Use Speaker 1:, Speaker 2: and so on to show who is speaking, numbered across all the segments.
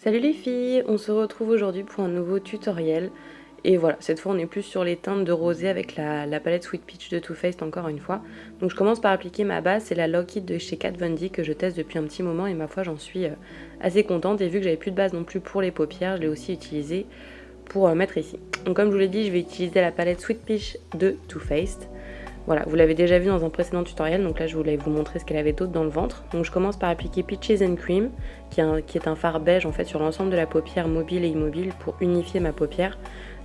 Speaker 1: Salut les filles, on se retrouve aujourd'hui pour un nouveau tutoriel. Et voilà, cette fois on est plus sur les teintes de rosé avec la palette Sweet Peach de Too Faced encore une fois. Donc je commence par appliquer ma base, c'est la Lock It de chez Kat Von D que je teste depuis un petit moment et ma foi j'en suis assez contente. Et vu que j'avais plus de base non plus pour les paupières, je l'ai aussi utilisée pour mettre ici. Donc comme je vous l'ai dit, je vais utiliser la palette Sweet Peach de Too Faced. Voilà, vous l'avez déjà vu dans un précédent tutoriel, donc là je voulais vous montrer ce qu'elle avait d'autre dans le ventre. Donc je commence par appliquer Peaches and Cream, qui est un fard beige en fait sur l'ensemble de la paupière mobile et immobile pour unifier ma paupière.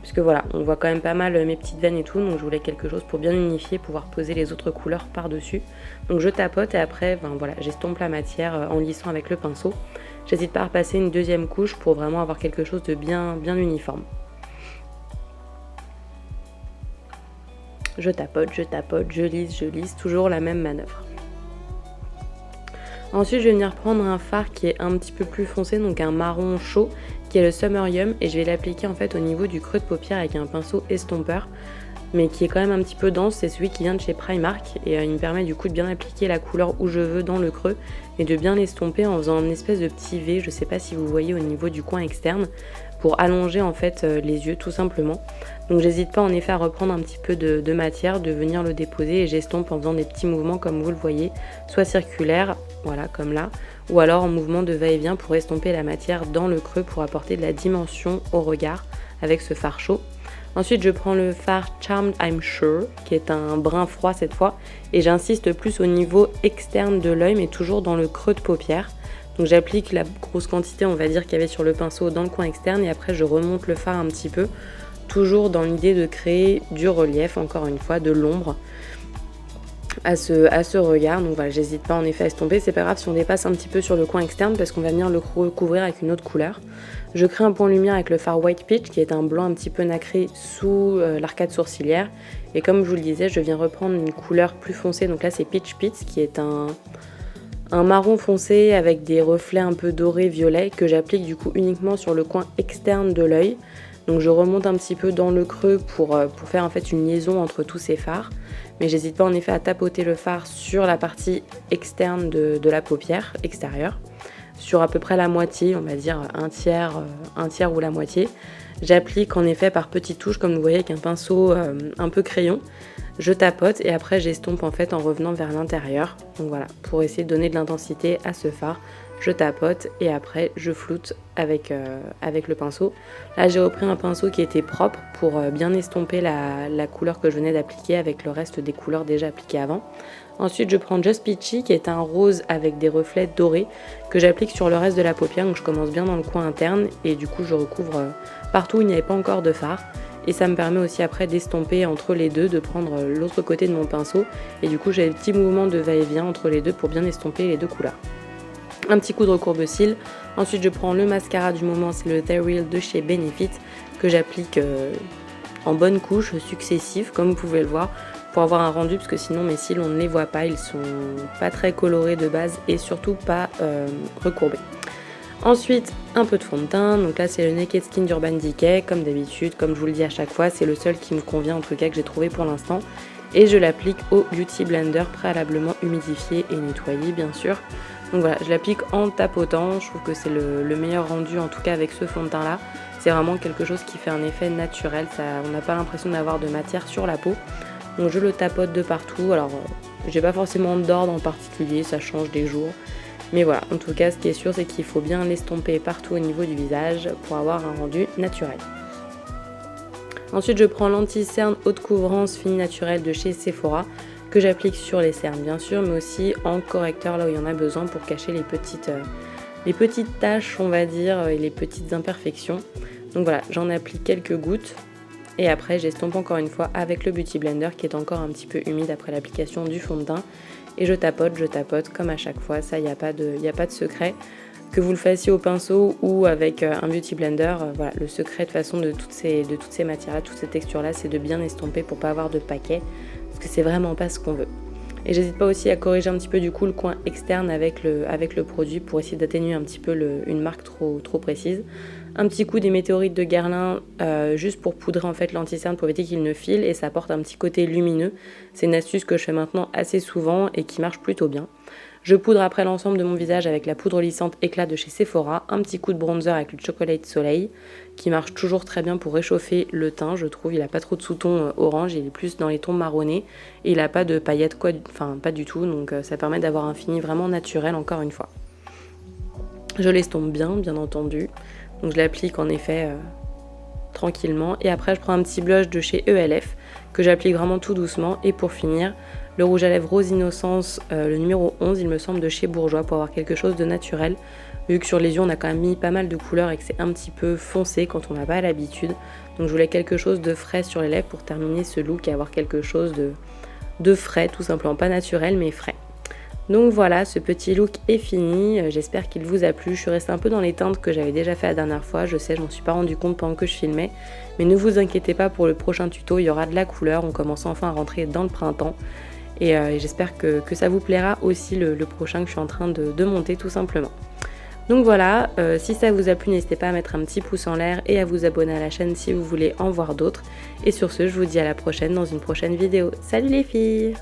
Speaker 1: Puisque voilà, on voit quand même pas mal mes petites veines et tout, donc je voulais quelque chose pour bien unifier, pouvoir poser les autres couleurs par-dessus. Donc je tapote et après, voilà, j'estompe la matière en lissant avec le pinceau. J'hésite pas à repasser une deuxième couche pour vraiment avoir quelque chose de bien uniforme. Je tapote, je lisse, toujours la même manœuvre. Ensuite, je vais venir prendre un fard qui est un petit peu plus foncé, donc un marron chaud, qui est le Summer Yum, et je vais l'appliquer en fait au niveau du creux de paupière avec un pinceau estompeur, mais qui est quand même un petit peu dense, c'est celui qui vient de chez Primark, et il me permet du coup de bien appliquer la couleur où je veux dans le creux, et de bien l'estomper en faisant une espèce de petit V, je sais pas si vous voyez au niveau du coin externe, pour allonger en fait les yeux tout simplement. Donc j'hésite pas en effet à reprendre un petit peu de matière, de venir le déposer et j'estompe en faisant des petits mouvements comme vous le voyez, soit circulaires, voilà comme là, ou alors en mouvement de va-et-vient pour estomper la matière dans le creux pour apporter de la dimension au regard avec ce fard chaud. Ensuite je prends le fard Charmed I'm Sure, qui est un brun froid cette fois, et j'insiste plus au niveau externe de l'œil mais toujours dans le creux de paupière. Donc j'applique la grosse quantité on va dire qu'il y avait sur le pinceau dans le coin externe et après je remonte le fard un petit peu, toujours dans l'idée de créer du relief, encore une fois, de l'ombre à ce regard. Donc voilà, j'hésite pas en effet à estomper, c'est pas grave si on dépasse un petit peu sur le coin externe parce qu'on va venir le recouvrir avec une autre couleur. Je crée un point de lumière avec le fard White Peach qui est un blanc un petit peu nacré sous l'arcade sourcilière. Et comme je vous le disais, je viens reprendre une couleur plus foncée, donc là c'est Peach Peach qui est un marron foncé avec des reflets un peu dorés violets que j'applique du coup uniquement sur le coin externe de l'œil. Donc je remonte un petit peu dans le creux pour faire en fait une liaison entre tous ces fards. Mais j'hésite pas en effet à tapoter le fard sur la partie externe de la paupière extérieure. Sur à peu près la moitié, on va dire un tiers ou la moitié. J'applique en effet par petites touches comme vous voyez avec un pinceau un peu crayon. Je tapote et après j'estompe en fait en revenant vers l'intérieur. Donc voilà, pour essayer de donner de l'intensité à ce fard. Je tapote et après je floute avec le pinceau. Là j'ai repris un pinceau qui était propre pour bien estomper la couleur que je venais d'appliquer avec le reste des couleurs déjà appliquées avant. Ensuite je prends Just Peachy qui est un rose avec des reflets dorés que j'applique sur le reste de la paupière. Donc je commence bien dans le coin interne et du coup je recouvre partout où il n'y avait pas encore de fard. Et ça me permet aussi après d'estomper entre les deux, de prendre l'autre côté de mon pinceau. Et du coup j'ai des petits mouvements de va-et-vient entre les deux pour bien estomper les deux couleurs. Un petit coup de recourbe-cils. Ensuite je prends le mascara du moment, c'est le They're Real de chez Benefit que j'applique en bonnes couches successives comme vous pouvez le voir pour avoir un rendu parce que sinon mes cils on ne les voit pas, ils sont pas très colorés de base et surtout pas recourbés. Ensuite un peu de fond de teint, donc là c'est le Naked Skin d'Urban Decay comme d'habitude, comme je vous le dis à chaque fois, c'est le seul qui me convient en tout cas que j'ai trouvé pour l'instant. Et je l'applique au Beauty Blender préalablement humidifié et nettoyé bien sûr. Donc voilà, je l'applique en tapotant, je trouve que c'est le meilleur rendu en tout cas avec ce fond de teint là. C'est vraiment quelque chose qui fait un effet naturel, on n'a pas l'impression d'avoir de matière sur la peau. Donc je le tapote de partout, alors j'ai pas forcément d'ordre en particulier, ça change des jours. Mais voilà, en tout cas ce qui est sûr c'est qu'il faut bien l'estomper partout au niveau du visage pour avoir un rendu naturel. Ensuite je prends l'anti-cerne haute couvrance fini naturelle de chez Sephora que j'applique sur les cernes bien sûr, mais aussi en correcteur là où il y en a besoin pour cacher les petites taches on va dire et les petites imperfections. Donc voilà, j'en applique quelques gouttes et après j'estompe encore une fois avec le Beauty Blender qui est encore un petit peu humide après l'application du fond de teint. Et je tapote comme à chaque fois, ça il n'y a pas de secret. Que vous le fassiez au pinceau ou avec un Beauty Blender, voilà, le secret de façon de toutes ces matières-là, toutes ces textures-là, c'est de bien estomper pour pas avoir de paquets, parce que c'est vraiment pas ce qu'on veut. Et j'hésite pas aussi à corriger un petit peu du coup le coin externe avec le produit pour essayer d'atténuer un petit peu une marque trop précise. Un petit coup des météorites de Guerlain juste pour poudrer en fait l'anti-cerne pour éviter qu'il ne file et ça apporte un petit côté lumineux. C'est une astuce que je fais maintenant assez souvent et qui marche plutôt bien. Je poudre après l'ensemble de mon visage avec la poudre lissante éclat de chez Sephora, un petit coup de bronzer avec le Chocolate Soleil qui marche toujours très bien pour réchauffer le teint, je trouve. Il n'a pas trop de sous-tons orange, il est plus dans les tons marronnés et il n'a pas de paillettes, enfin pas du tout, donc ça permet d'avoir un fini vraiment naturel encore une fois. Je l'estompe bien entendu, donc je l'applique en effet tranquillement et après je prends un petit blush de chez ELF que j'applique vraiment tout doucement et pour finir le rouge à lèvres Rose Innocence, le numéro 11 il me semble de chez Bourjois pour avoir quelque chose de naturel vu que sur les yeux on a quand même mis pas mal de couleurs et que c'est un petit peu foncé quand on n'a pas l'habitude, donc je voulais quelque chose de frais sur les lèvres pour terminer ce look et avoir quelque chose de frais tout simplement, pas naturel mais frais. Donc voilà, ce petit look est fini, j'espère qu'il vous a plu. Je suis restée un peu dans les teintes que j'avais déjà fait la dernière fois, je sais, je m'en suis pas rendu compte pendant que je filmais. Mais ne vous inquiétez pas, pour le prochain tuto, il y aura de la couleur, on commence enfin à rentrer dans le printemps. Et j'espère que ça vous plaira aussi le prochain que je suis en train de monter tout simplement. Donc voilà, si ça vous a plu, n'hésitez pas à mettre un petit pouce en l'air et à vous abonner à la chaîne si vous voulez en voir d'autres. Et sur ce, je vous dis à la prochaine dans une prochaine vidéo. Salut les filles!